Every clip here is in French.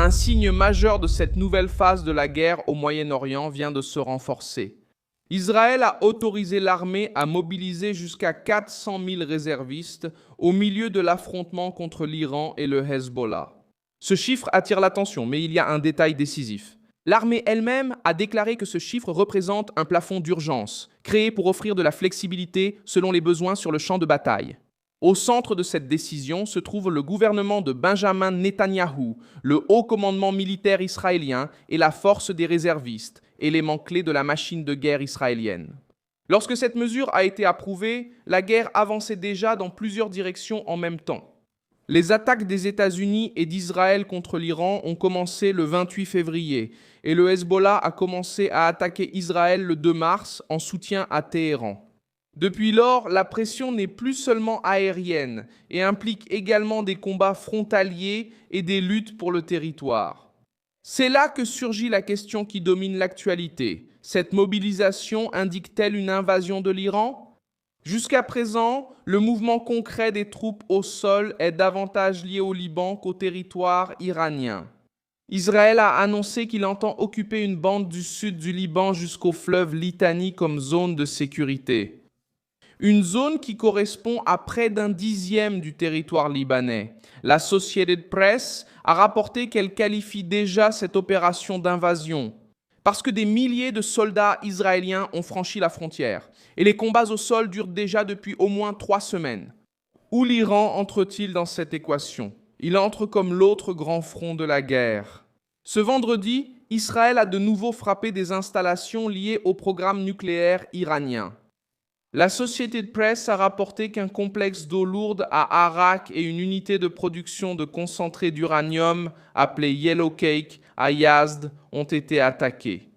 Un signe majeur de cette nouvelle phase de la guerre au Moyen-Orient vient de se renforcer. Israël a autorisé l'armée à mobiliser jusqu'à 400 000 réservistes au milieu de l'affrontement contre l'Iran et le Hezbollah. Ce chiffre attire l'attention, mais il y a un détail décisif. L'armée elle-même a déclaré que ce chiffre représente un plafond d'urgence, créé pour offrir de la flexibilité selon les besoins sur le champ de bataille. Au centre de cette décision se trouve le gouvernement de Benjamin Netanyahou, le haut commandement militaire israélien et la force des réservistes, éléments clés de la machine de guerre israélienne. Lorsque cette mesure a été approuvée, la guerre avançait déjà dans plusieurs directions en même temps. Les attaques des États-Unis et d'Israël contre l'Iran ont commencé le 28 février et le Hezbollah a commencé à attaquer Israël le 2 mars en soutien à Téhéran. Depuis lors, la pression n'est plus seulement aérienne et implique également des combats frontaliers et des luttes pour le territoire. C'est là que surgit la question qui domine l'actualité. Cette mobilisation indique-t-elle une invasion de l'Iran ? Jusqu'à présent, le mouvement concret des troupes au sol est davantage lié au Liban qu'au territoire iranien. Israël a annoncé qu'il entend occuper une bande du sud du Liban jusqu'au fleuve Litani comme zone de sécurité. Une zone qui correspond à près d'un dixième du territoire libanais. L'Associated Press a rapporté qu'elle qualifie déjà cette opération d'invasion, parce que des milliers de soldats israéliens ont franchi la frontière, et les combats au sol durent déjà depuis au moins 3 semaines. Où l'Iran entre-t-il dans cette équation ? Il entre comme l'autre grand front de la guerre. Ce vendredi, Israël a de nouveau frappé des installations liées au programme nucléaire iranien. L'Associated Press a rapporté qu'un complexe d'eau lourde à Arak et une unité de production de concentré d'uranium appelée Yellow Cake à Yazd ont été attaqués.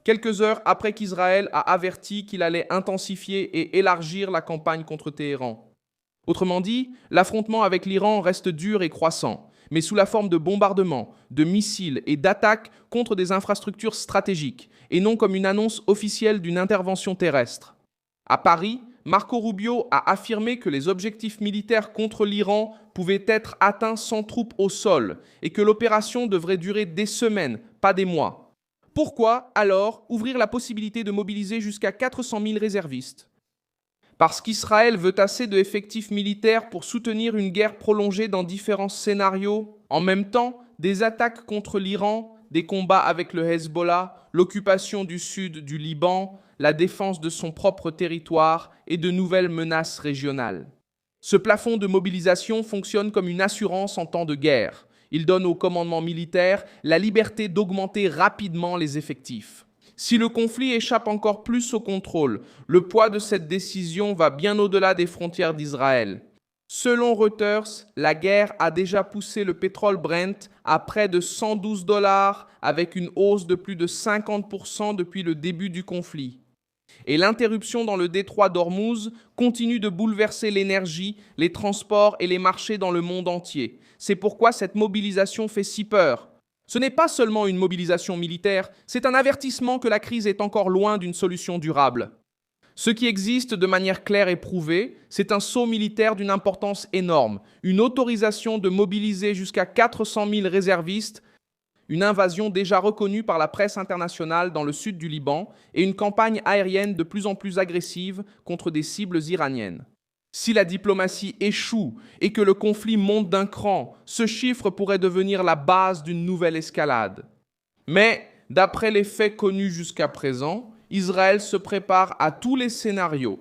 Quelques heures après qu'Israël a averti qu'il allait intensifier et élargir la campagne contre Téhéran. Autrement dit, l'affrontement avec l'Iran reste dur et croissant, mais sous la forme de bombardements, de missiles et d'attaques contre des infrastructures stratégiques, et non comme une annonce officielle d'une intervention terrestre. À Paris, Marco Rubio a affirmé que les objectifs militaires contre l'Iran pouvaient être atteints sans troupes au sol et que l'opération devrait durer des semaines, pas des mois. Pourquoi, alors, ouvrir la possibilité de mobiliser jusqu'à 400 000 réservistes ? Parce qu'Israël veut assez d'effectifs militaires pour soutenir une guerre prolongée dans différents scénarios. En même temps, des attaques contre l'Iran, des combats avec le Hezbollah, l'occupation du sud du Liban, la défense de son propre territoire et de nouvelles menaces régionales. Ce plafond de mobilisation fonctionne comme une assurance en temps de guerre. Il donne au commandement militaire la liberté d'augmenter rapidement les effectifs. Si le conflit échappe encore plus au contrôle, le poids de cette décision va bien au-delà des frontières d'Israël. Selon Reuters, la guerre a déjà poussé le pétrole Brent à près de 112 $ avec une hausse de plus de 50% depuis le début du conflit. Et l'interruption dans le détroit d'Ormuz continue de bouleverser l'énergie, les transports et les marchés dans le monde entier. C'est pourquoi cette mobilisation fait si peur. Ce n'est pas seulement une mobilisation militaire, c'est un avertissement que la crise est encore loin d'une solution durable. Ce qui existe de manière claire et prouvée, c'est un saut militaire d'une importance énorme, une autorisation de mobiliser jusqu'à 400 000 réservistes, une invasion déjà reconnue par la presse internationale dans le sud du Liban et une campagne aérienne de plus en plus agressive contre des cibles iraniennes. Si la diplomatie échoue et que le conflit monte d'un cran, ce chiffre pourrait devenir la base d'une nouvelle escalade. Mais, d'après les faits connus jusqu'à présent, Israël se prépare à tous les scénarios.